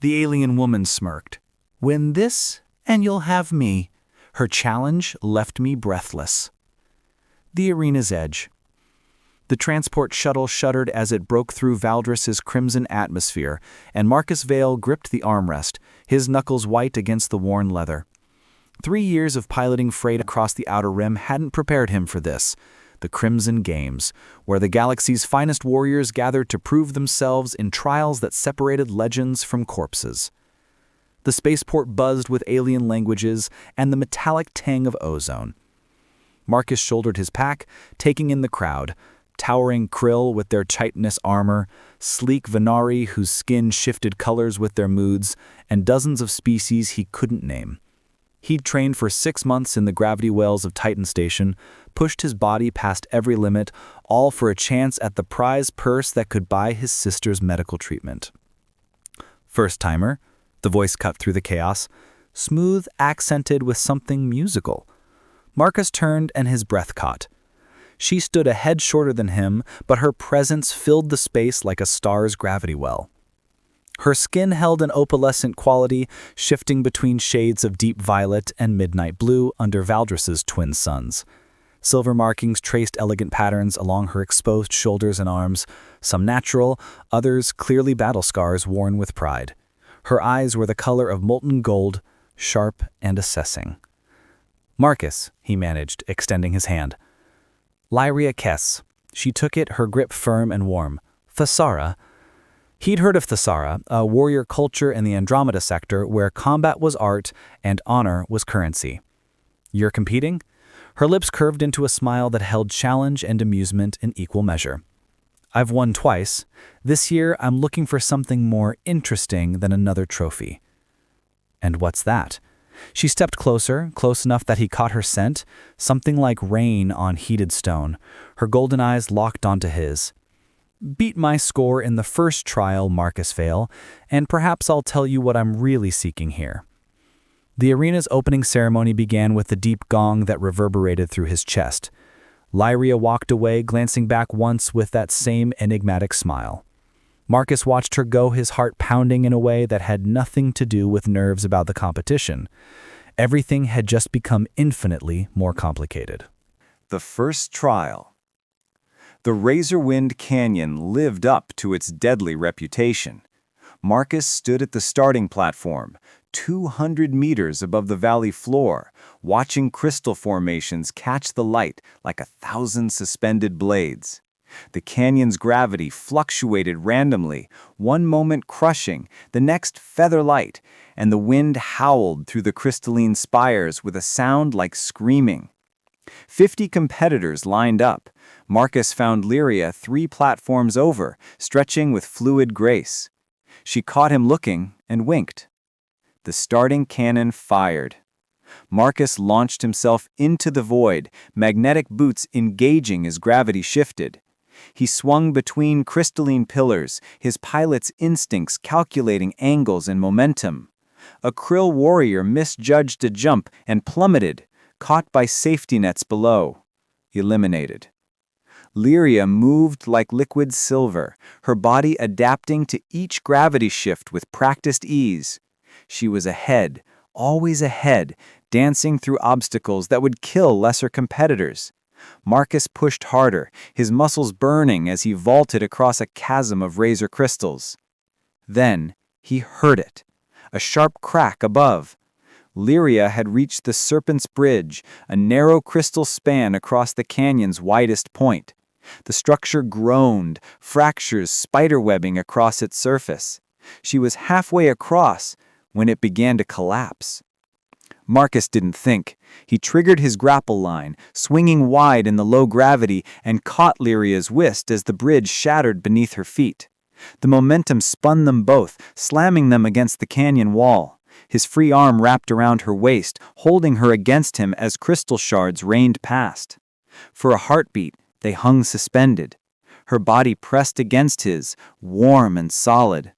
The alien woman smirked. Win this, and you'll have me. Her challenge left me breathless. The arena's edge. The transport shuttle shuddered as it broke through Valdris's crimson atmosphere, and Marcus Vale gripped the armrest, his knuckles white against the worn leather. 3 years of piloting freight across the Outer Rim hadn't prepared him for this. The Crimson Games, where the galaxy's finest warriors gathered to prove themselves in trials that separated legends from corpses. The spaceport buzzed with alien languages and the metallic tang of ozone. Marcus shouldered his pack, taking in the crowd, towering krill with their chitinous armor, sleek Venari whose skin shifted colors with their moods, and dozens of species he couldn't name. He'd trained for 6 months in the gravity wells of Titan Station, pushed his body past every limit, all for a chance at the prize purse that could buy his sister's medical treatment. First-timer, the voice cut through the chaos, smooth, accented with something musical. Marcus turned and his breath caught. She stood a head shorter than him, but her presence filled the space like a star's gravity well. Her skin held an opalescent quality, shifting between shades of deep violet and midnight blue under Valdris's twin suns. Silver markings traced elegant patterns along her exposed shoulders and arms, some natural, others clearly battle scars worn with pride. Her eyes were the color of molten gold, sharp and assessing. "Marcus," he managed, extending his hand. "Lyria Kess." She took it, her grip firm and warm. "Thesara." He'd heard of Thesara, a warrior culture in the Andromeda sector where combat was art and honor was currency. "You're competing?" Her lips curved into a smile that held challenge and amusement in equal measure. "I've won twice. This year, I'm looking for something more interesting than another trophy." "And what's that?" She stepped closer, close enough that he caught her scent, something like rain on heated stone. Her golden eyes locked onto his. "Beat my score in the first trial, Marcus Vale, and perhaps I'll tell you what I'm really seeking here." The arena's opening ceremony began with the deep gong that reverberated through his chest. Lyria walked away, glancing back once with that same enigmatic smile. Marcus watched her go, his heart pounding in a way that had nothing to do with nerves about the competition. Everything had just become infinitely more complicated. The first trial. The Razorwind Canyon lived up to its deadly reputation. Marcus stood at the starting platform, 200 meters above the valley floor, watching crystal formations catch the light like 1,000 suspended blades. The canyon's gravity fluctuated randomly, one moment crushing, the next feather-light, and the wind howled through the crystalline spires with a sound like screaming. 50 competitors lined up. Marcus found Lyria 3 platforms over, stretching with fluid grace. She caught him looking and winked. The starting cannon fired. Marcus launched himself into the void, magnetic boots engaging as gravity shifted. He swung between crystalline pillars, his pilot's instincts calculating angles and momentum. A krill warrior misjudged a jump and plummeted, caught by safety nets below. Eliminated. Lyria moved like liquid silver, her body adapting to each gravity shift with practiced ease. She was ahead, always ahead, dancing through obstacles that would kill lesser competitors. Marcus pushed harder, his muscles burning as he vaulted across a chasm of razor crystals. Then he heard it, a sharp crack above. Lyria had reached the Serpent's Bridge, a narrow crystal span across the canyon's widest point. The structure groaned, fractures spiderwebbing across its surface. She was halfway across when it began to collapse. Marcus didn't think. He triggered his grapple line, swinging wide in the low gravity, and caught Lyria's wrist as the bridge shattered beneath her feet. The momentum spun them both, slamming them against the canyon wall. His free arm wrapped around her waist, holding her against him as crystal shards rained past. For a heartbeat, they hung suspended. Her body pressed against his, warm and solid.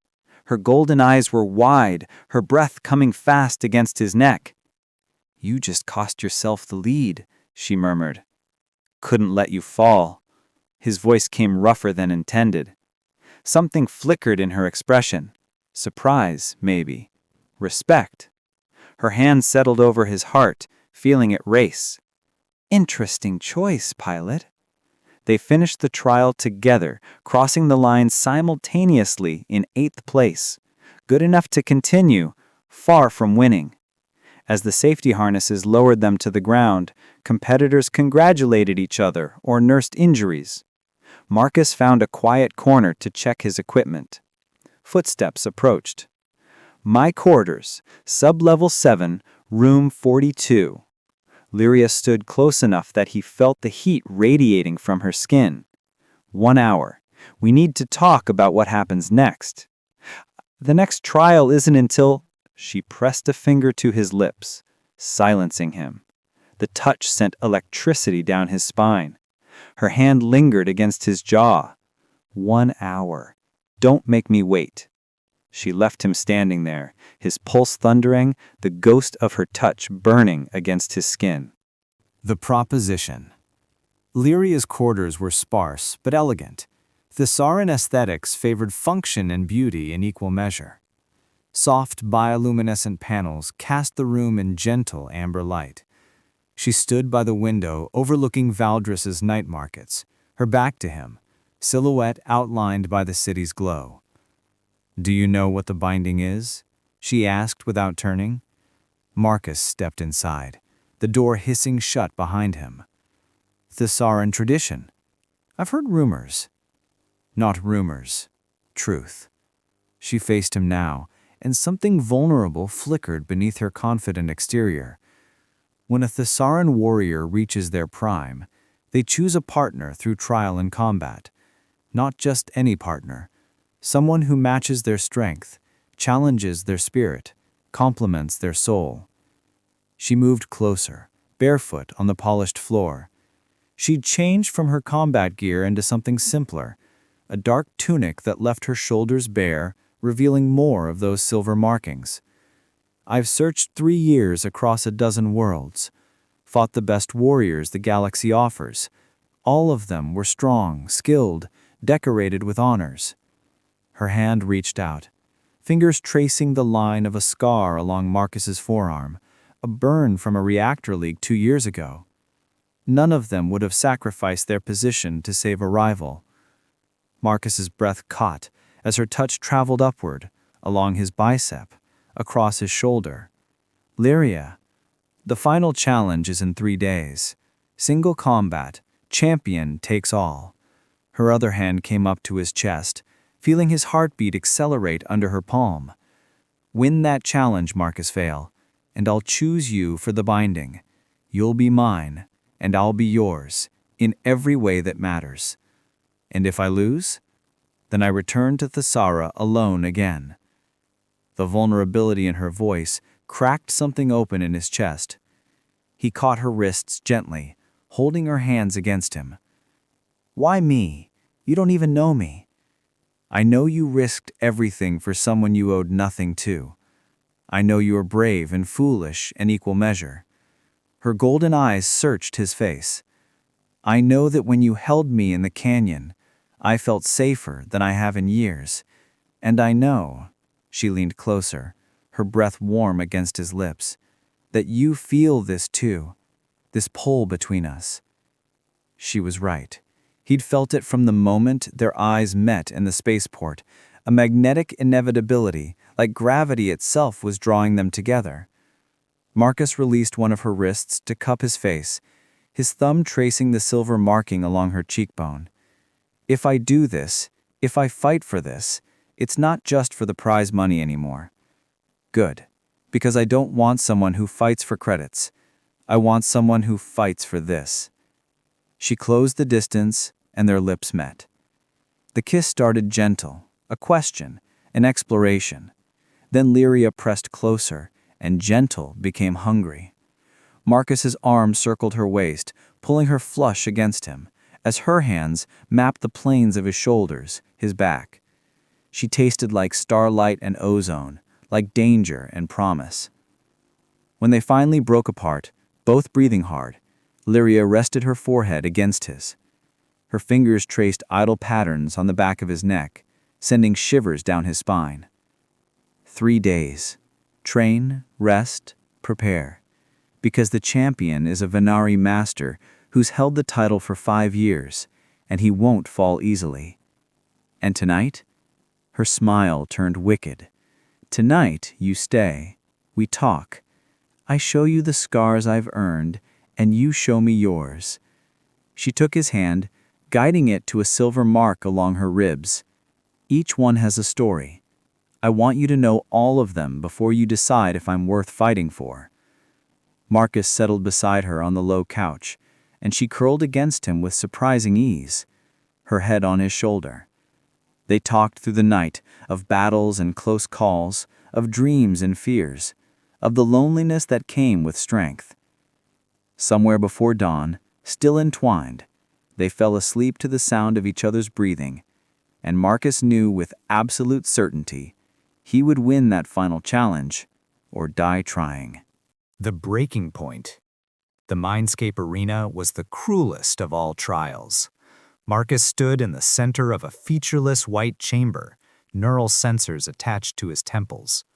Her golden eyes were wide, her breath coming fast against his neck. "You just cost yourself the lead," she murmured. "Couldn't let you fall." His voice came rougher than intended. Something flickered in her expression. Surprise, maybe. Respect. Her hand settled over his heart, feeling it race. Interesting choice, pilot. They finished the trial together, crossing the line simultaneously in 8th place. Good enough to continue, far from winning. As the safety harnesses lowered them to the ground, competitors congratulated each other or nursed injuries. Marcus found a quiet corner to check his equipment. Footsteps approached. My quarters, sub-level 7, room 42. Lyria stood close enough that he felt the heat radiating from her skin. 1 hour. We need to talk about what happens next. The next trial isn't until... She pressed a finger to his lips, silencing him. The touch sent electricity down his spine. Her hand lingered against his jaw. 1 hour. Don't make me wait. She left him standing there, his pulse thundering, the ghost of her touch burning against his skin. The proposition. Lyria's quarters were sparse but elegant. Thesaran aesthetics favored function and beauty in equal measure. Soft bioluminescent panels cast the room in gentle amber light. She stood by the window overlooking Valdris's night markets, her back to him, silhouette outlined by the city's glow. Do you know what the binding is? She asked without turning. Marcus stepped inside, the door hissing shut behind him. Thesaran tradition. I've heard rumors. Not rumors. Truth. She faced him now, and something vulnerable flickered beneath her confident exterior. When a Thesaran warrior reaches their prime, they choose a partner through trial and combat. Not just any partner. Someone who matches their strength, challenges their spirit, complements their soul. She moved closer, barefoot on the polished floor. She'd changed from her combat gear into something simpler, a dark tunic that left her shoulders bare, revealing more of those silver markings. I've searched 3 years across a dozen worlds, fought the best warriors the galaxy offers. All of them were strong, skilled, decorated with honors. Her hand reached out, fingers tracing the line of a scar along Marcus's forearm, a burn from a reactor leak 2 years ago. None of them would have sacrificed their position to save a rival. Marcus's breath caught as her touch traveled upward, along his bicep, across his shoulder. Lyria, the final challenge is in 3 days. Single combat, champion takes all. Her other hand came up to his chest, feeling his heartbeat accelerate under her palm. Win that challenge, Marcus Vale, and I'll choose you for the binding. You'll be mine, and I'll be yours, in every way that matters. And if I lose, then I return to Thesara alone again. The vulnerability in her voice cracked something open in his chest. He caught her wrists gently, holding her hands against him. Why me? You don't even know me. I know you risked everything for someone you owed nothing to. I know you are brave and foolish in equal measure. Her golden eyes searched his face. I know that when you held me in the canyon, I felt safer than I have in years. And I know, she leaned closer, her breath warm against his lips, that you feel this too, this pull between us. She was right. He'd felt it from the moment their eyes met in the spaceport, a magnetic inevitability, like gravity itself was drawing them together. Marcus released one of her wrists to cup his face, his thumb tracing the silver marking along her cheekbone. If I do this, if I fight for this, it's not just for the prize money anymore. Good, because I don't want someone who fights for credits. I want someone who fights for this. She closed the distance, and their lips met. The kiss started gentle, a question, an exploration. Then Lyria pressed closer, and gentle became hungry. Marcus's arm circled her waist, pulling her flush against him, as her hands mapped the planes of his shoulders, his back. She tasted like starlight and ozone, like danger and promise. When they finally broke apart, both breathing hard, Lyria rested her forehead against his. Her fingers traced idle patterns on the back of his neck, sending shivers down his spine. 3 days. Train, rest, prepare. Because the champion is a Venari master who's held the title for 5 years, and he won't fall easily. And tonight? Her smile turned wicked. Tonight you stay. We talk. I show you the scars I've earned, and you show me yours. She took his hand, guiding it to a silver mark along her ribs. Each one has a story. I want you to know all of them before you decide if I'm worth fighting for. Marcus settled beside her on the low couch, and she curled against him with surprising ease, her head on his shoulder. They talked through the night of battles and close calls, of dreams and fears, of the loneliness that came with strength. Somewhere before dawn, still entwined, they fell asleep to the sound of each other's breathing, and Marcus knew with absolute certainty he would win that final challenge or die trying. The breaking point. The Mindscape arena was the cruelest of all trials. Marcus stood in the center of a featureless white chamber, neural sensors attached to his temples.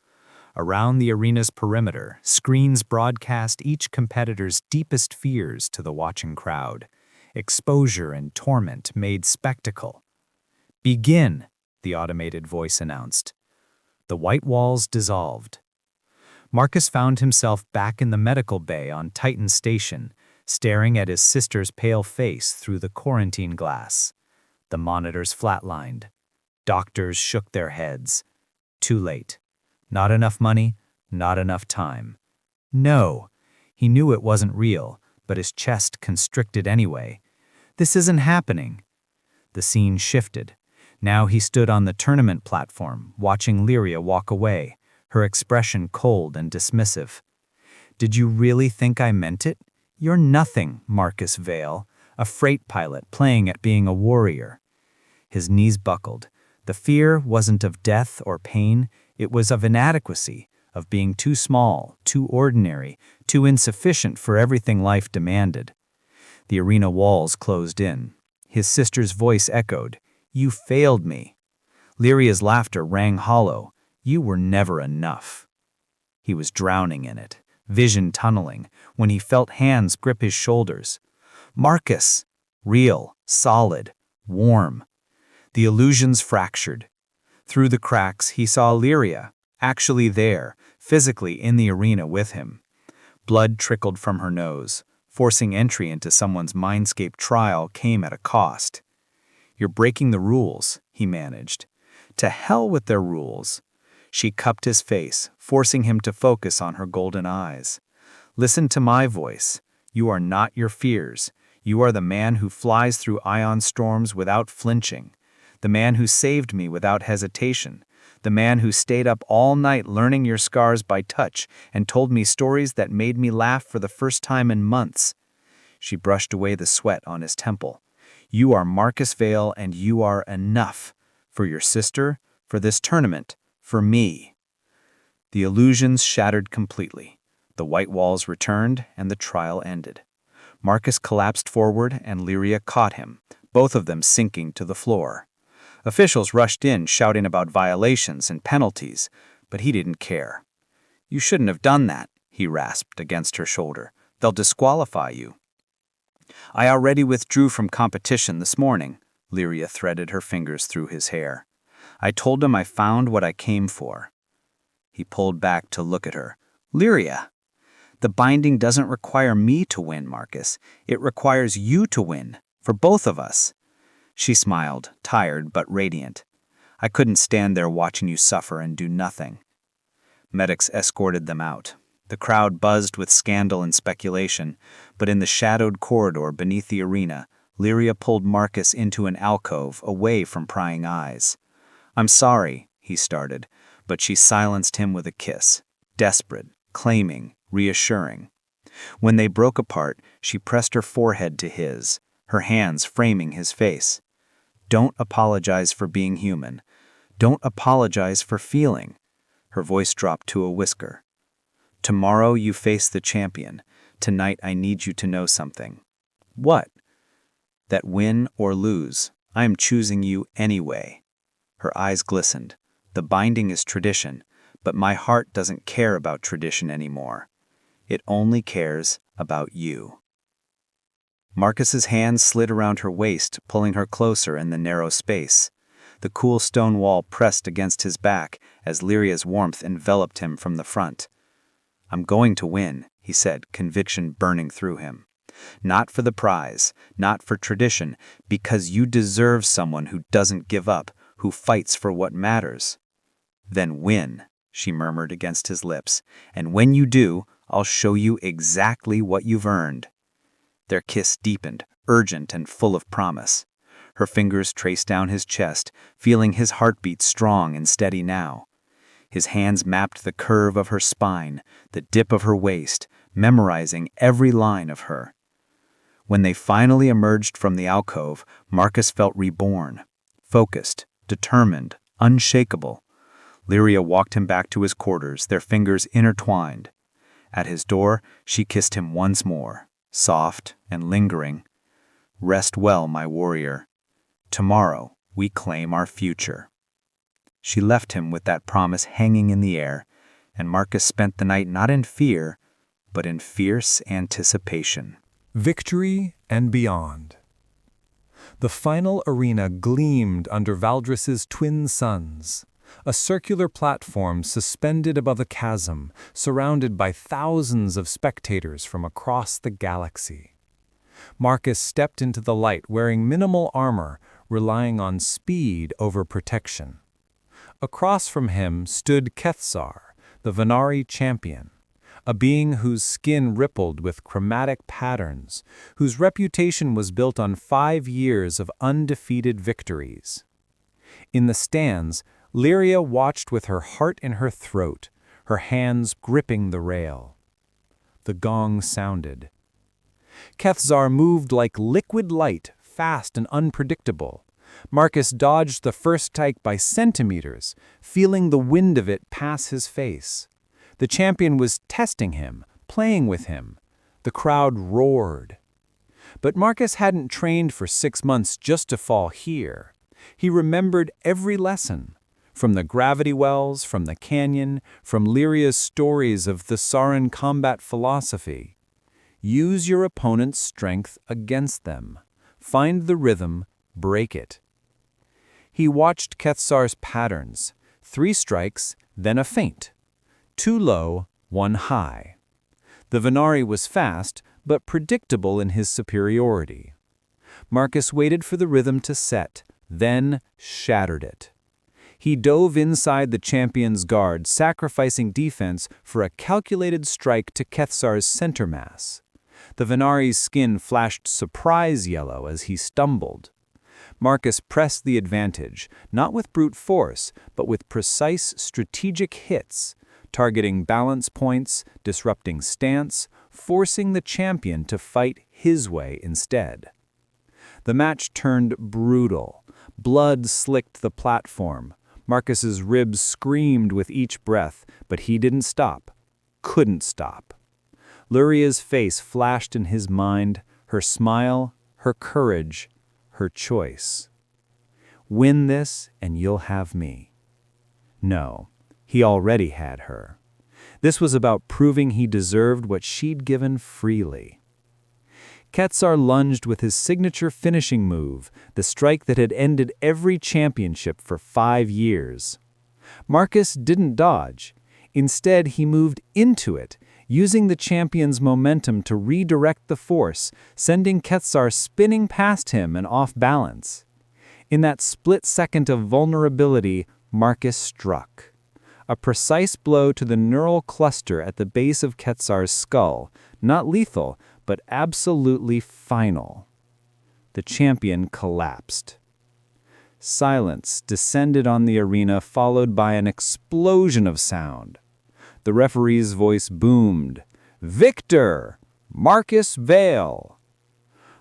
Around the arena's perimeter, screens broadcast each competitor's deepest fears to the watching crowd. Exposure and torment made spectacle. "Begin," the automated voice announced. The white walls dissolved. Marcus found himself back in the medical bay on Titan Station, staring at his sister's pale face through the quarantine glass. The monitors flatlined. Doctors shook their heads. Too late. Not enough money, not enough time. No, he knew it wasn't real, but his chest constricted anyway. This isn't happening. The scene shifted. Now he stood on the tournament platform, watching Lyria walk away, her expression cold and dismissive. "Did you really think I meant it? You're nothing, Marcus Vale, a freight pilot playing at being a warrior." His knees buckled. The fear wasn't of death or pain, it was of inadequacy, of being too small, too ordinary, too insufficient for everything life demanded. The arena walls closed in. His sister's voice echoed, "You failed me." Lyria's laughter rang hollow. "You were never enough." He was drowning in it, vision tunneling, when he felt hands grip his shoulders. Marcus! Real, solid, warm. The illusions fractured. Through the cracks, he saw Lyria, actually there, physically in the arena with him. Blood trickled from her nose. Forcing entry into someone's Mindscape trial came at a cost. "You're breaking the rules," he managed. "To hell with their rules." She cupped his face, forcing him to focus on her golden eyes. "Listen to my voice. You are not your fears. You are the man who flies through ion storms without flinching. The man who saved me without hesitation. The man who stayed up all night learning your scars by touch and told me stories that made me laugh for the first time in months." She brushed away the sweat on his temple. "You are Marcus Vale, and you are enough. For your sister, for this tournament, for me." The illusions shattered completely. The white walls returned, and the trial ended. Marcus collapsed forward, and Lyria caught him, both of them sinking to the floor. Officials rushed in, shouting about violations and penalties, but he didn't care. "You shouldn't have done that," he rasped against her shoulder. "They'll disqualify you." "I already withdrew from competition this morning," Lyria threaded her fingers through his hair. "I told him I found what I came for." He pulled back to look at her. "Lyria, the binding doesn't require me to win, Marcus. It requires you to win, for both of us." She smiled, tired but radiant. "I couldn't stand there watching you suffer and do nothing." Medics escorted them out. The crowd buzzed with scandal and speculation, but in the shadowed corridor beneath the arena, Lyria pulled Marcus into an alcove away from prying eyes. "I'm sorry," he started, but she silenced him with a kiss, desperate, claiming, reassuring. When they broke apart, she pressed her forehead to his, her hands framing his face. "Don't apologize for being human. Don't apologize for feeling." Her voice dropped to a whisper. "Tomorrow you face the champion. Tonight I need you to know something." "What?" "That win or lose, I am choosing you anyway." Her eyes glistened. "The binding is tradition, But my heart doesn't care about tradition anymore. It only cares about you." Marcus's hand slid around her waist, pulling her closer in the narrow space. The cool stone wall pressed against his back as Lyria's warmth enveloped him from the front. "I'm going to win," he said, conviction burning through him. "Not for the prize, not for tradition, because you deserve someone who doesn't give up, who fights for what matters." "Then win," she murmured against his lips, "and when you do, I'll show you exactly what you've earned." Their kiss deepened, urgent and full of promise. Her fingers traced down his chest, feeling his heartbeat strong and steady now. His hands mapped the curve of her spine, the dip of her waist, memorizing every line of her. When they finally emerged from the alcove, Marcus felt reborn, focused, determined, unshakable. Lyria walked him back to his quarters, their fingers intertwined. At his door, she kissed him once more, soft and lingering. "Rest well, my warrior. Tomorrow, we claim our future." She left him with that promise hanging in the air, and Marcus spent the night not in fear, but in fierce anticipation. Victory and beyond. The final arena gleamed under Valdris's twin suns, a circular platform suspended above the chasm, surrounded by thousands of spectators from across the galaxy. Marcus stepped into the light wearing minimal armor, relying on speed over protection. Across from him stood Kethzar, the Venari champion, a being whose skin rippled with chromatic patterns, whose reputation was built on 5 years of undefeated victories. In the stands, Lyria watched with her heart in her throat, her hands gripping the rail. The gong sounded. Kethzar moved like liquid light, fast and unpredictable. Marcus dodged the first strike by centimeters, feeling the wind of it pass his face. The champion was testing him, playing with him. The crowd roared. But Marcus hadn't trained for 6 months just to fall here. He remembered every lesson. From the gravity wells, from the canyon, from Lyria's stories of the Saran combat philosophy. Use your opponent's strength against them. Find the rhythm, break it. He watched Kethzar's patterns. 3 strikes, then a feint. 2 low, 1 high. The Venari was fast, but predictable in his superiority. Marcus waited for the rhythm to set, then shattered it. He dove inside the champion's guard, sacrificing defense for a calculated strike to Kethzar's center mass. The Venari's skin flashed surprise yellow as he stumbled. Marcus pressed the advantage, not with brute force, but with precise strategic hits, targeting balance points, disrupting stance, forcing the champion to fight his way instead. The match turned brutal. Blood slicked the platform. Marcus's ribs screamed with each breath, but he didn't stop. Couldn't stop. Lyria's face flashed in his mind, her smile, her courage, her choice. Win this and you'll have me. No, he already had her. This was about proving he deserved what she'd given freely. Kethzar lunged with his signature finishing move, the strike that had ended every championship for 5 years. Marcus didn't dodge. Instead, he moved into it, using the champion's momentum to redirect the force, sending Kethzar spinning past him and off balance. In that split second of vulnerability, Marcus struck. A precise blow to the neural cluster at the base of Kethzar's skull, not lethal, but absolutely final. The champion collapsed. Silence descended on the arena, followed by an explosion of sound. The referee's voice boomed, "Victor! Marcus Vale!"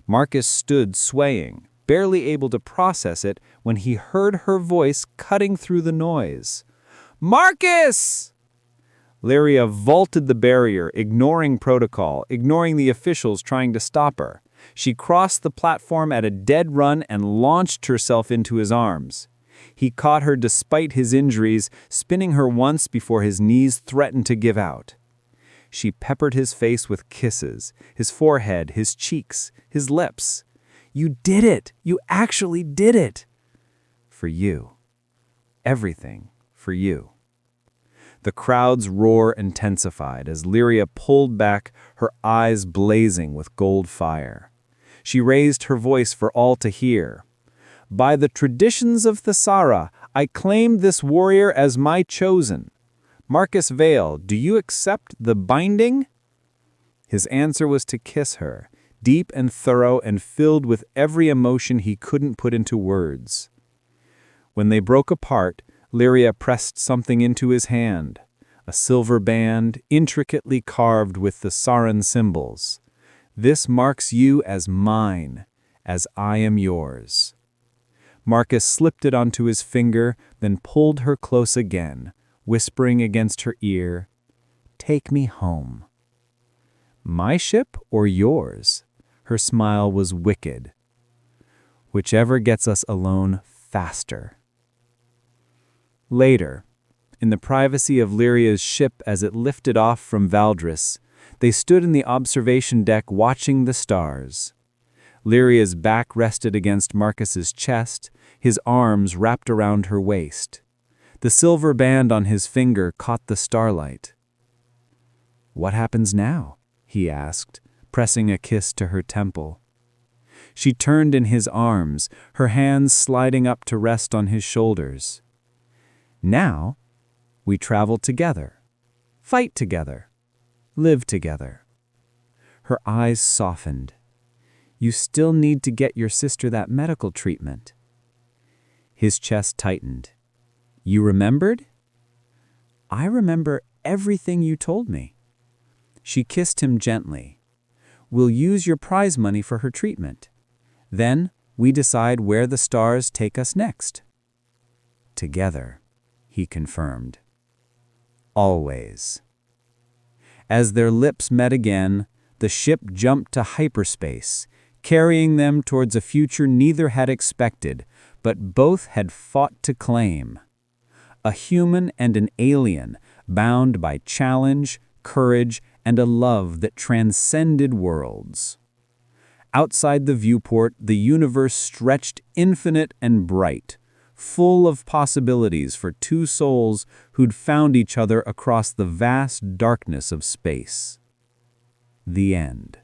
Marcus stood swaying, barely able to process it when he heard her voice cutting through the noise. "Marcus!" Lyria vaulted the barrier, ignoring protocol, ignoring the officials trying to stop her. She crossed the platform at a dead run and launched herself into his arms. He caught her despite his injuries, spinning her once before his knees threatened to give out. She peppered his face with kisses, his forehead, his cheeks, his lips. "You did it! You actually did it!" "For you. Everything for you." The crowd's roar intensified as Lyria pulled back, her eyes blazing with gold fire. She raised her voice for all to hear. "By the traditions of Thessara, I claim this warrior as my chosen. Marcus Vale, do you accept the binding?" His answer was to kiss her, deep and thorough and filled with every emotion he couldn't put into words. When they broke apart, Lyria pressed something into his hand, a silver band intricately carved with the Saran symbols. "This marks you as mine, as I am yours." Marcus slipped it onto his finger, then pulled her close again, whispering against her ear, "Take me home." "My ship or yours?" Her smile was wicked. "Whichever gets us alone faster." Later, in the privacy of Lyria's ship as it lifted off from Valdris, they stood in the observation deck watching the stars. Lyria's back rested against Marcus's chest, his arms wrapped around her waist. The silver band on his finger caught the starlight. "What happens now?" he asked, pressing a kiss to her temple. She turned in his arms, her hands sliding up to rest on his shoulders. "Now, we travel together, fight together, live together." Her eyes softened. "You still need to get your sister that medical treatment." His chest tightened. "You remembered?" "I remember everything you told me." She kissed him gently. "We'll use your prize money for her treatment. Then we decide where the stars take us next." "Together," he confirmed. "Always." As their lips met again, the ship jumped to hyperspace, carrying them towards a future neither had expected, but both had fought to claim. A human and an alien, bound by challenge, courage, and a love that transcended worlds. Outside the viewport, the universe stretched infinite and bright, full of possibilities for two souls who'd found each other across the vast darkness of space. The end.